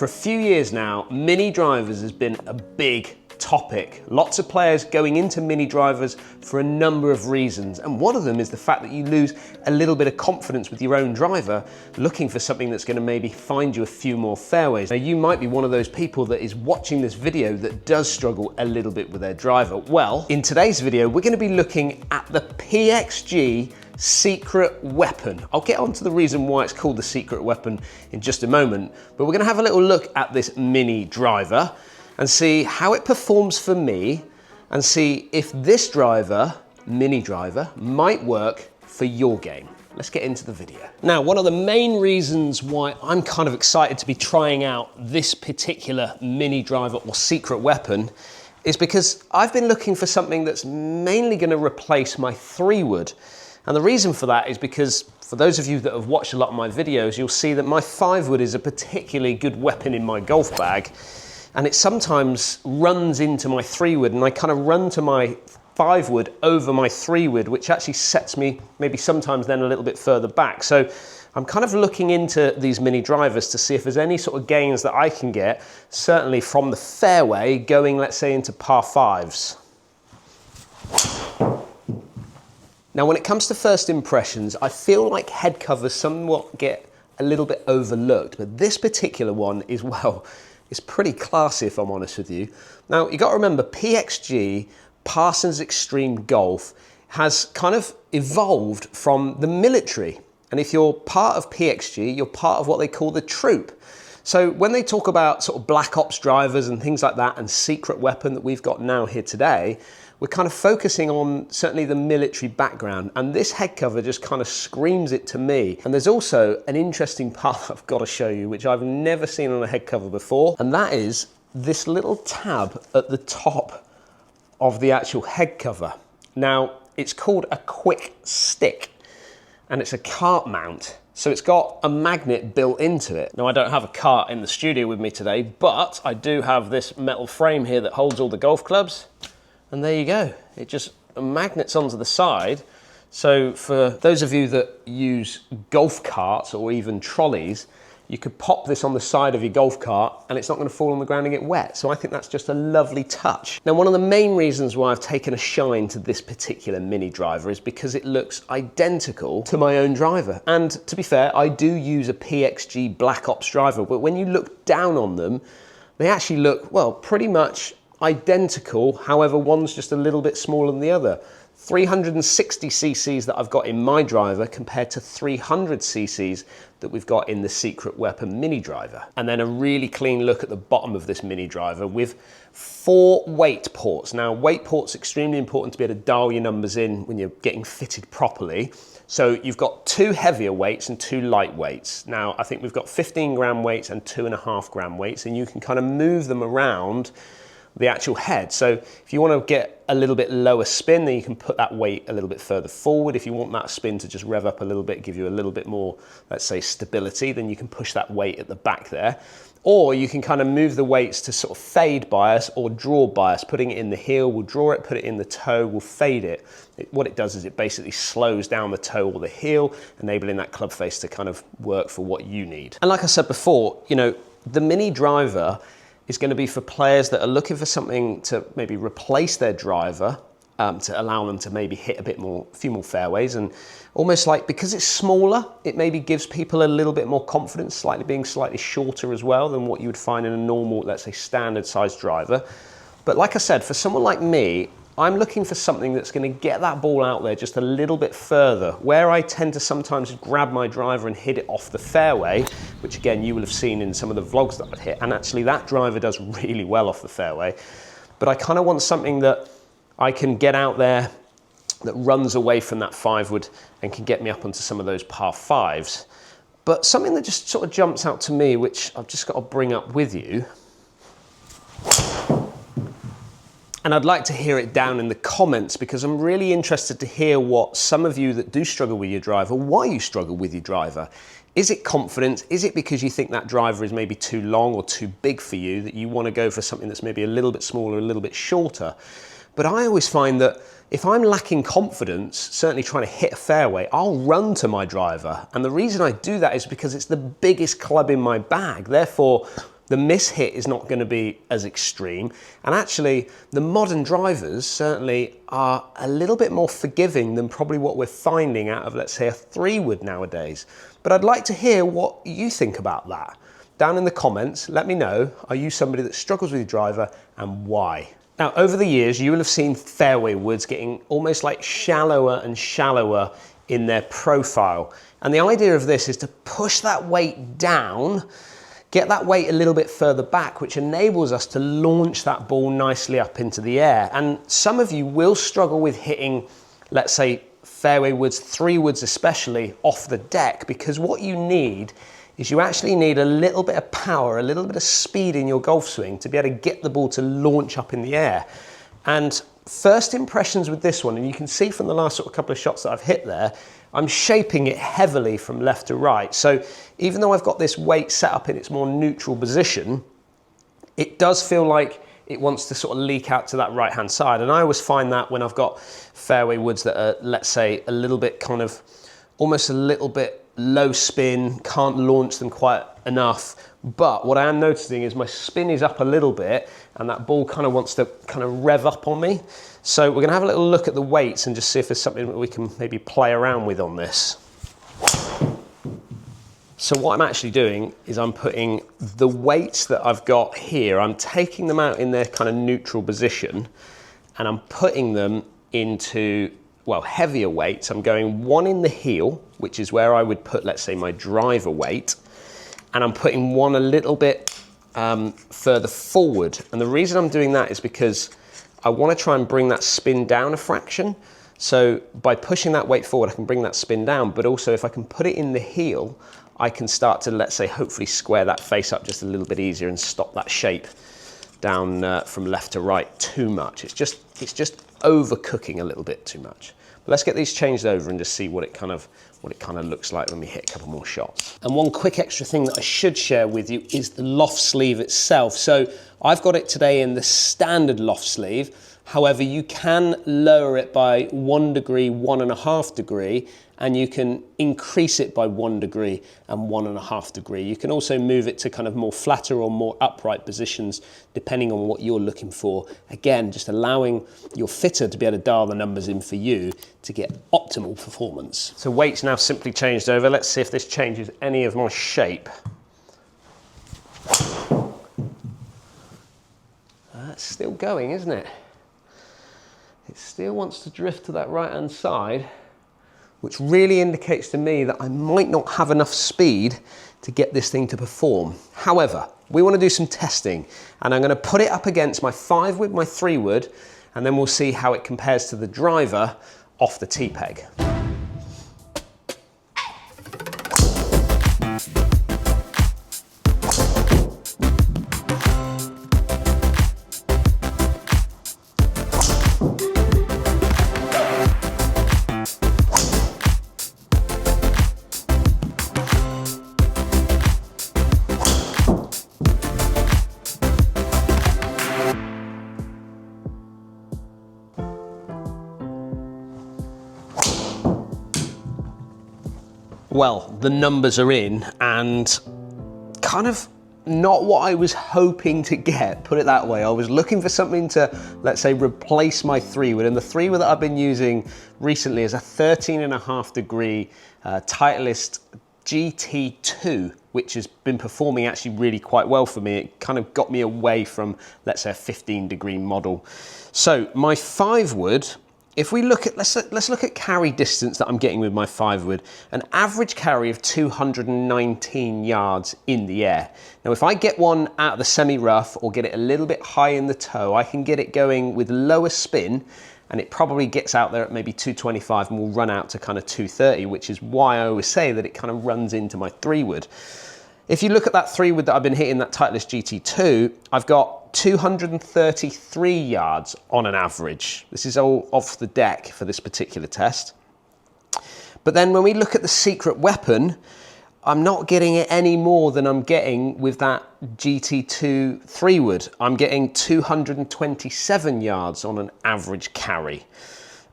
For a few years now, mini drivers has been a big topic. Lots of players going into mini drivers for a number of reasons, and one of them is the fact that you lose a little bit of confidence with your own driver, looking for something that's going to maybe find you a few more fairways. Now, you might be one of those people that is watching this video that does struggle a little bit with their driver. Well, in today's video, we're going to be looking at the PXG Secret Weapon. I'll get onto the reason why it's called the Secret Weapon in just a moment, but we're going to have a little look at this mini driver and see how it performs for me and see if this driver, mini driver, might work for your game. Let's get into the video. Now, one of the main reasons why I'm kind of excited to be trying out this particular mini driver or secret weapon is because I've been looking for something that's mainly going to replace my 3-wood. And the reason for that is because for those of you that have watched a lot of my videos, you'll see that my 5-wood is a particularly good weapon in my golf bag. And it sometimes runs into my 3-wood, and I kind of run to my 5-wood over my 3-wood, which actually sets me maybe sometimes then a little bit further back. So I'm kind of looking into these mini drivers to see if there's any sort of gains that I can get, certainly from the fairway going, let's say, into par 5s. Now, when it comes to first impressions, I feel like head covers somewhat get a little bit overlooked, but this particular one is, well, it's pretty classy, if I'm honest with you. Now, you got to remember, PXG, Parsons Extreme Golf, has kind of evolved from the military. And if you're part of PXG, you're part of what they call the troop. So when they talk about sort of Black Ops drivers and things like that and secret weapon that we've got now here today, we're kind of focusing on certainly the military background, and this head cover just kind of screams it to me. And there's also an interesting part that I've got to show you, which I've never seen on a head cover before, and that is this little tab at the top of the actual head cover. Now, it's called a quick stick, and it's a cart mount. So it's got a magnet built into it. Now, I don't have a cart in the studio with me today, but I do have this metal frame here that holds all the golf clubs. And there you go. It just magnets onto the side. So for those of you that use golf carts or even trolleys, you could pop this on the side of your golf cart and it's not going to fall on the ground and get wet. So I think that's just a lovely touch. Now, one of the main reasons why I've taken a shine to this particular mini driver is because it looks identical to my own driver. And to be fair, I do use a PXG Black Ops driver, but when you look down on them, they actually look, well, pretty much identical. However, one's just a little bit smaller than the other. 360 cc's that I've got in my driver compared to 300 cc's that we've got in the Secret Weapon mini driver. And then a really clean look at the bottom of this mini driver with 4 weight ports. Now, weight ports extremely important to be able to dial your numbers in when you're getting fitted properly. So you've got 2 heavier weights and 2 light weights. Now, I think we've got 15 gram weights and 2.5 gram weights, and you can kind of move them around the actual head. So if you want to get a little bit lower spin, then you can put that weight a little bit further forward. If you want that spin to just rev up a little bit, give you a little bit more, let's say, stability, then you can push that weight at the back there. Or you can kind of move the weights to sort of fade bias or draw bias. Putting it in the heel, we'll draw it, put it in the toe, we'll fade it. What it does is it basically slows down the toe or the heel, enabling that club face to kind of work for what you need. And like I said before, you know, the mini driver is going to be for players that are looking for something to maybe replace their driver, to allow them to maybe hit a few more fairways, and almost like, because it's smaller, it maybe gives people a little bit more confidence, being slightly shorter as well than what you would find in a normal, let's say, standard size driver. But like I said, for someone like me, I'm looking for something that's going to get that ball out there just a little bit further, where I tend to sometimes grab my driver and hit it off the fairway, which again, you will have seen in some of the vlogs that I've hit. And actually that driver does really well off the fairway. But I kind of want something that I can get out there that runs away from that 5-wood and can get me up onto some of those par 5s. But something that just sort of jumps out to me, which I've just got to bring up with you, and I'd like to hear it down in the comments, because I'm really interested to hear what some of you that do struggle with your driver, why you struggle with your driver. Is it confidence? Is it because you think that driver is maybe too long or too big for you, that you want to go for something that's maybe a little bit smaller, a little bit shorter? But I always find that if I'm lacking confidence, certainly trying to hit a fairway, I'll run to my driver. And the reason I do that is because it's the biggest club in my bag. Therefore, The miss hit is not going to be as extreme. And actually, the modern drivers certainly are a little bit more forgiving than probably what we're finding out of, let's say, a 3-wood nowadays. But I'd like to hear what you think about that. Down in the comments, let me know, are you somebody that struggles with your driver and why? Now, over the years, you will have seen fairway woods getting almost like shallower and shallower in their profile. And the idea of this is to push that weight down, get that weight a little bit further back, which enables us to launch that ball nicely up into the air. And some of you will struggle with hitting, let's say, fairway woods, 3-woods especially, off the deck, because what you need is you actually need a little bit of power, a little bit of speed in your golf swing to be able to get the ball to launch up in the air. And first impressions with this one, and you can see from the last sort of couple of shots that I've hit there, I'm shaping it heavily from left to right. So even though I've got this weight set up in its more neutral position, it does feel like it wants to sort of leak out to that right-hand side. And I always find that when I've got fairway woods that are, let's say, a little bit kind of, almost a little bit low spin, can't launch them quite enough. But what I am noticing is my spin is up a little bit and that ball kind of wants to kind of rev up on me. So we're gonna have a little look at the weights and just see if there's something that we can maybe play around with on this. So what I'm actually doing is I'm putting the weights that I've got here, I'm taking them out in their kind of neutral position and I'm putting them into, well, heavier weights. I'm going one in the heel, which is where I would put, let's say, my driver weight, and I'm putting one a little bit further forward. And the reason I'm doing that is because I want to try and bring that spin down a fraction. So by pushing that weight forward, I can bring that spin down, but also if I can put it in the heel, I can start to, let's say, hopefully square that face up just a little bit easier and stop that shape down from left to right too much. It's just overcooking a little bit too much. But let's get these changed over and just see what it kind of looks like when we hit a couple more shots. And one quick extra thing that I should share with you is the loft sleeve itself. So I've got it today in the standard loft sleeve. However, you can lower it by 1 degree, 1.5 degree, and you can increase it by 1 degree and 1.5 degree. You can also move it to kind of more flatter or more upright positions, depending on what you're looking for. Again, just allowing your fitter to be able to dial the numbers in for you to get optimal performance. So weight's now simply changed over. Let's see if this changes any of my shape. That's still going, isn't it? It still wants to drift to that right-hand side, which really indicates to me that I might not have enough speed to get this thing to perform. However, we want to do some testing, and I'm going to put it up against my 5-wood, my 3-wood, and then we'll see how it compares to the driver off the tee peg. Well, the numbers are in and kind of not what I was hoping to get, put it that way. I was looking for something to, let's say, replace my 3-wood, and the 3-wood that I've been using recently is a 13.5 degree Titleist GT2, which has been performing actually really quite well for me. It kind of got me away from, let's say, a 15 degree model. So my 5-wood, if we look at, let's look at carry distance that I'm getting with my 5-wood, an average carry of 219 yards in the air. Now, if I get one out of the semi-rough or get it a little bit high in the toe, I can get it going with lower spin, and it probably gets out there at maybe 225 and will run out to kind of 230, which is why I always say that it kind of runs into my 3-wood. If you look at that 3-wood that I've been hitting, that Titleist GT2, I've got 233 yards on an average. This is all off the deck for this particular test. But then when we look at the Secret Weapon, I'm not getting it any more than I'm getting with that GT2 3-wood. I'm getting 227 yards on an average carry.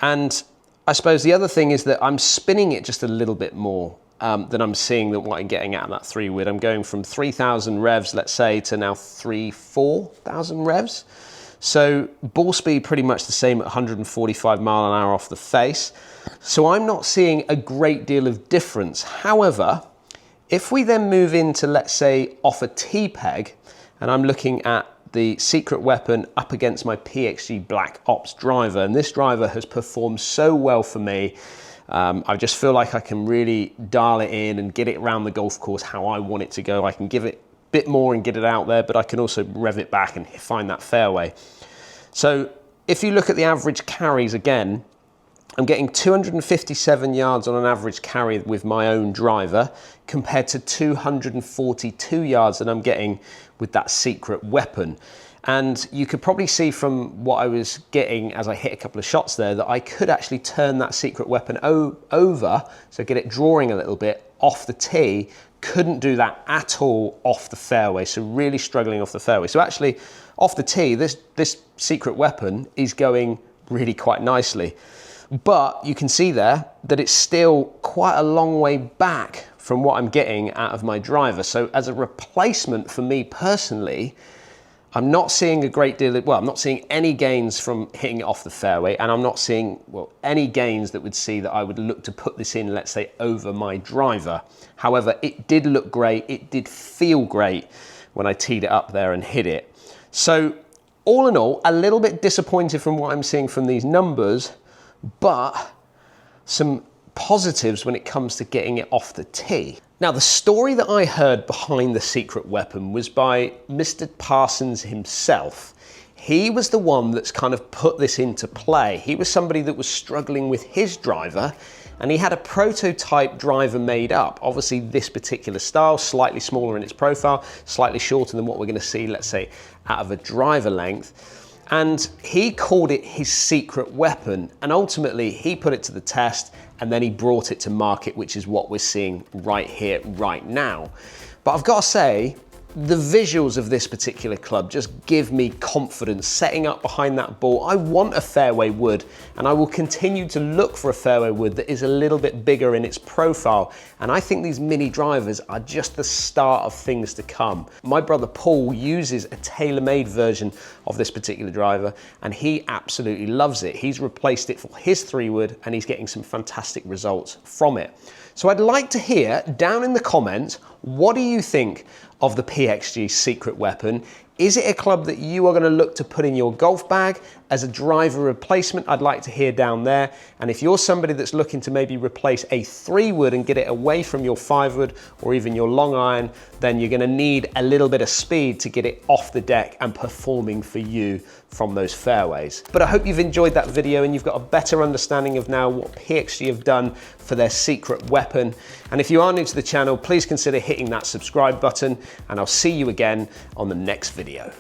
And I suppose the other thing is that I'm spinning it just a little bit more. than I'm seeing than what I'm getting out of that 3-wood. I'm going from 3,000 revs, let's say, to now 4,000 revs. So ball speed pretty much the same at 145 mile an hour off the face. So I'm not seeing a great deal of difference. However, if we then move into, let's say, off a T-peg, and I'm looking at the Secret Weapon up against my PXG Black Ops driver, and this driver has performed so well for me. I just feel like I can really dial it in and get it around the golf course how I want it to go. I can give it a bit more and get it out there, but I can also rev it back and find that fairway. So if you look at the average carries again, I'm getting 257 yards on an average carry with my own driver compared to 242 yards that I'm getting with that Secret Weapon. And you could probably see from what I was getting as I hit a couple of shots there that I could actually turn that Secret Weapon over, so get it drawing a little bit off the tee. Couldn't do that at all off the fairway, so really struggling off the fairway. So actually off the tee, this Secret Weapon is going really quite nicely. But you can see there that it's still quite a long way back from what I'm getting out of my driver. So as a replacement for me personally, I'm not seeing a great deal of, well, I'm not seeing any gains from hitting it off the fairway, and I'm not seeing, well, any gains that would see that I would look to put this in, let's say, over my driver. However, it did look great. It did feel great when I teed it up there and hit it. So all in all, a little bit disappointed from what I'm seeing from these numbers, but some positives when it comes to getting it off the tee. Now, the story that I heard behind the Secret Weapon was by Mr. Parsons himself. He was the one that's kind of put this into play. He was somebody that was struggling with his driver, and he had a prototype driver made up. Obviously, this particular style, slightly smaller in its profile, slightly shorter than what we're going to see, let's say, out of a driver length. And he called it his Secret Weapon, and ultimately he put it to the test, and then he brought it to market, which is what we're seeing right here, right now. But I've got to say, the visuals of this particular club just give me confidence setting up behind that ball. I want a fairway wood, and I will continue to look for a fairway wood that is a little bit bigger in its profile. And I think these mini drivers are just the start of things to come. My brother Paul uses a tailor-made version of this particular driver, and he absolutely loves it. He's replaced it for his 3-wood, and he's getting some fantastic results from it. So I'd like to hear down in the comments, what do you think of the PXG Secret Weapon? Is it a club that you are going to look to put in your golf bag as a driver replacement? I'd like to hear down there. And if you're somebody that's looking to maybe replace a 3-wood and get it away from your 5-wood or even your long iron, then you're going to need a little bit of speed to get it off the deck and performing for you from those fairways. But I hope you've enjoyed that video and you've got a better understanding of now what PXG have done for their Secret Weapon. And if you are new to the channel, please consider hitting that subscribe button, and I'll see you again on the next video.